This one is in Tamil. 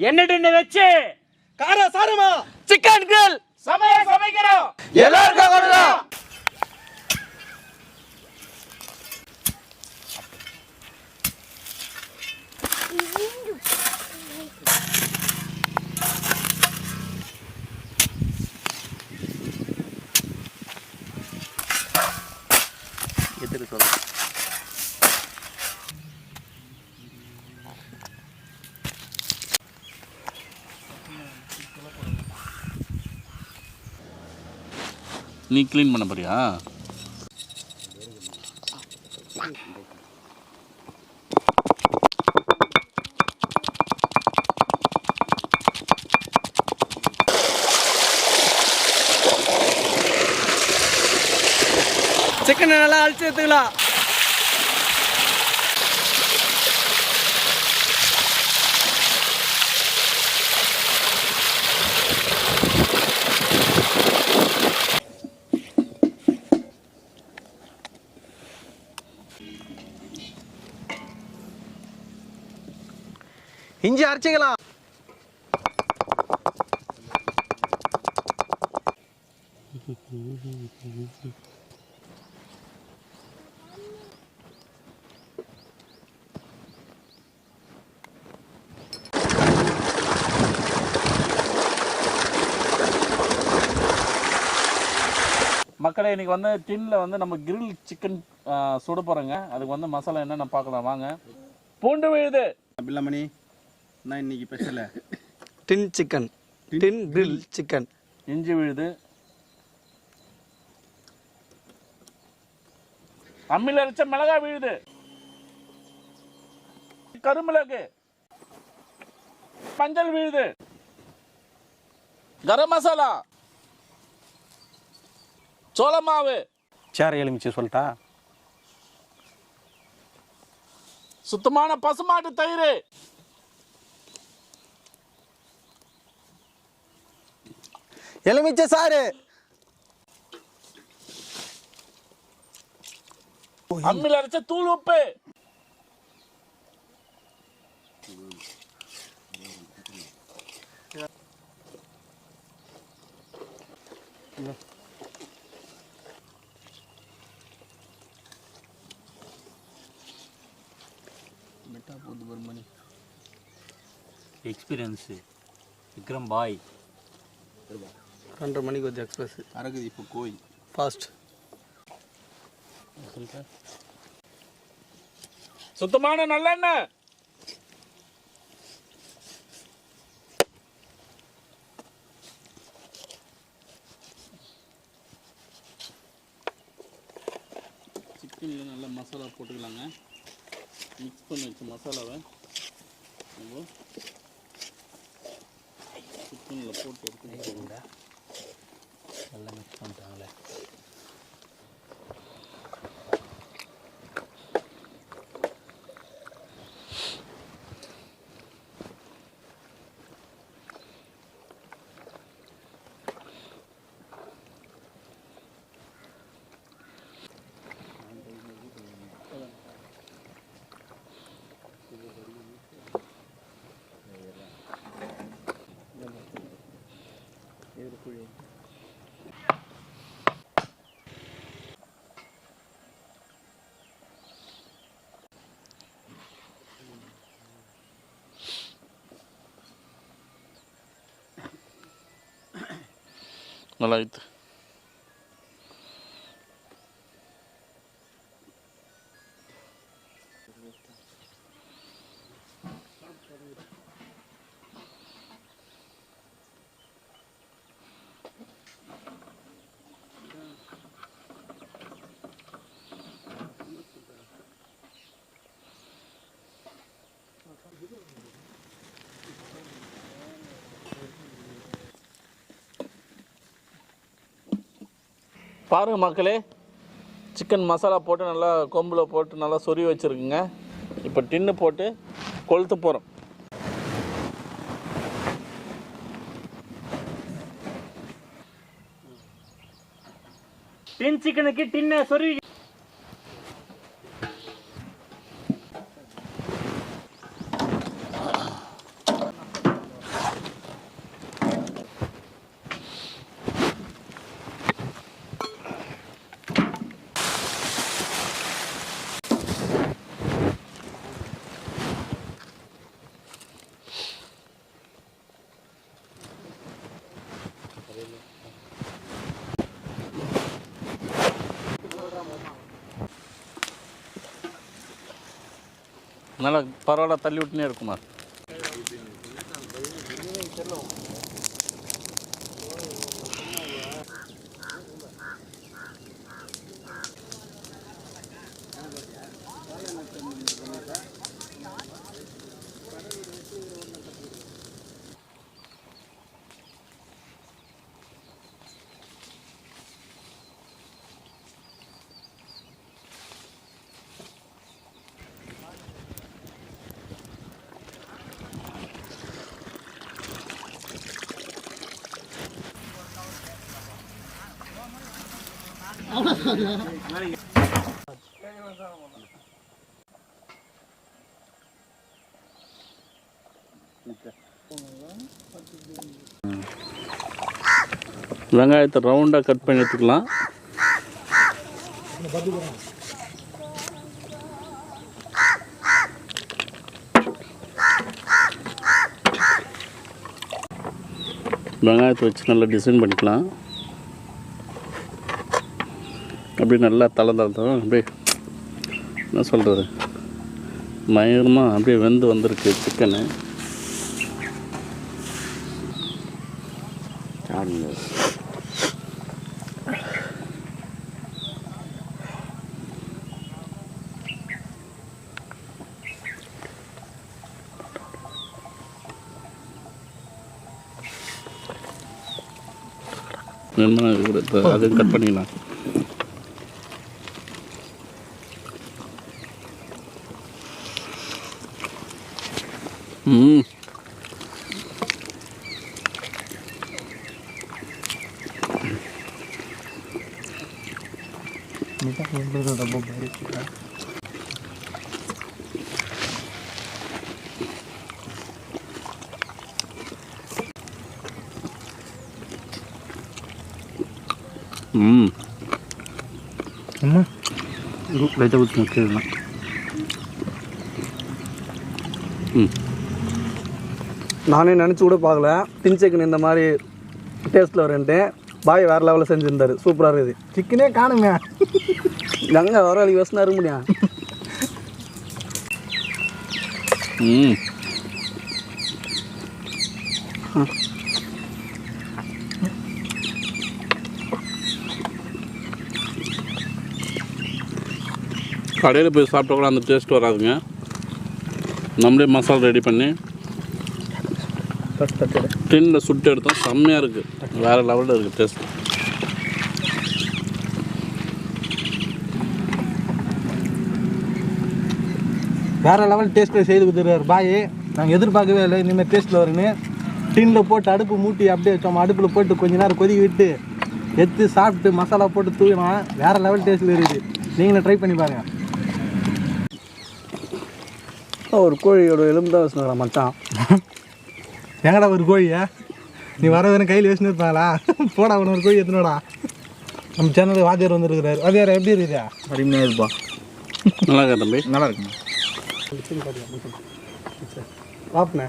என்ன டின்னு வச்சு கார சாரமா சிக்கன் கிரில் சமைக்கிறோம். எல்லாருக்கும் கொடுறோம். எதிர சொல்ல நீ க்ளீன் பண்ண போறியா? சிக்கன் நல்லா அழிச்சு எடுத்துக்கலாம். இஞ்சி அரைச்சிக்கலாம். மக்களே, இன்னைக்கு வந்து டின்னில் வந்து நம்ம கிரில் சிக்கன் சுட போகிறோங்க. அதுக்கு வந்து மசாலா என்னென்ன பார்க்கலாம் வாங்க. பூண்டு விழுது பில்லமணி, நான் இன்னைக்கு ஸ்பெஷல் டின் சிக்கன், டின் கிரில் சிக்கன். இஞ்சி விழுது, அம்மியில் அரைச்ச மிளகாய் விழுது, கருமிளகு, மஞ்சள் விழுது, கரம் மசாலா, சோள மாவு, சேர எலுமிச்சு சொல்லிட்டா, சுத்தமான பசுமாட்டு தயிர், எலுமிச்சை சாறு, அம்மியில் அரைச்ச தூள் உப்பு, எக்ஸ்பீரியன்ஸ் விக்ரம் பாய் 2:30 மணிக்கு வந்து எக்ஸ்பிரஸ் அரகுது இப்போ கோய் ஃபாஸ்ட். சுத்தமான நல்லெண்ணெய், சிக்கனில் நல்லா மசாலா போட்டுக்கலாங்க. மிக்ஸ் பண்ணி வச்ச மசாலாவை நம்ம சிக்கனில் போட்டு எடுத்துக்கிட்டு நல்லா மிக்ஸ் பண்ணிட்டாங்களே. நல்லா ஆயிடுத்து. பாருங்க மக்களே, சிக்கன் மசாலா போட்டு நல்லா கொம்பில் போட்டு நல்லா சொருவி வச்சுருக்குங்க. இப்போ டின்னு போட்டு கொளுத்து போகிறோம். டின் சிக்கனுக்கு டின்னை சொருவி நல்லா பரவாயில்ல தள்ளி விட்டுனே இருக்குமா. வெங்காயத்தை ரவுண்டாக கட் பண்ணி எடுத்துக்கலாம். வெங்காயத்தை வச்சு நல்லா டிசைன் பண்ணிக்கலாம். அப்படியே நல்லா தளர்ந்தாலும் அப்படியே என்ன சொல்கிறது பயங்கரமாக அப்படியே வெந்து வந்திருக்கு சிக்கனு. அதையும் கட் பண்ணிக்கலாம். லைட்டாக ஊற்றி வச்சுக்கலாம். நானே நினச்சி கூட பார்க்கல டின் சிக்கன் இந்த மாதிரி டேஸ்ட்டில் வரேன்ட்டு. பாய் வேறு லெவலில் செஞ்சுருந்தாரு. சூப்பராக இருக்குது. சிக்கனே காணுங்க. எங்கே வர வரைக்கும் யோசனை இருக்க முடியும். கடையில் போய் சாப்பிட்டா கூட அந்த டேஸ்ட் வராதுங்க. நம்மளே மசாலா ரெடி பண்ணி டின்னில் சுட்டு எடுத்தோம். செம்மையாக இருக்குது. வேறு லெவலில் இருக்குது டேஸ்ட். வேறு லெவல் டேஸ்ட்டில் செய்து கொடுத்துருக்காரு பாய். நாங்கள் எதிர்பார்க்கவே இல்லை இனிமேல் டேஸ்ட்டில் வருன்னு. டின்னில் போட்டு அடுப்பு மூட்டி அப்படியே வச்சோம். அடுப்பில் போட்டு கொஞ்ச நேரம் கொதிக்க விட்டு எடுத்து சாப்பிட்டு மசாலா போட்டு தூக்கினா வேறு லெவல் டேஸ்ட்டில் இருக்குது. நீங்களும் ட்ரை பண்ணி பாருங்கள். ஒரு கோழியோட எலும்பு தான் வச்சுருக்கா மச்சான். எங்கடா ஒரு கோழியா? நீ வர வேணும் கையில் வச்சுன்னு இருப்பாங்களா? போடா அவனை ஒரு கோழி எத்தனோடா. நம்ம சேனலுக்கு வாத்தியார் வந்துருக்கிறாரு. வாத்தியார் எப்படி இருக்குதா? அருமையாக இருப்பா. நல்லா இருக்கா தம்பி? நல்லா இருக்குண்ணா. வாப்புண்ணே.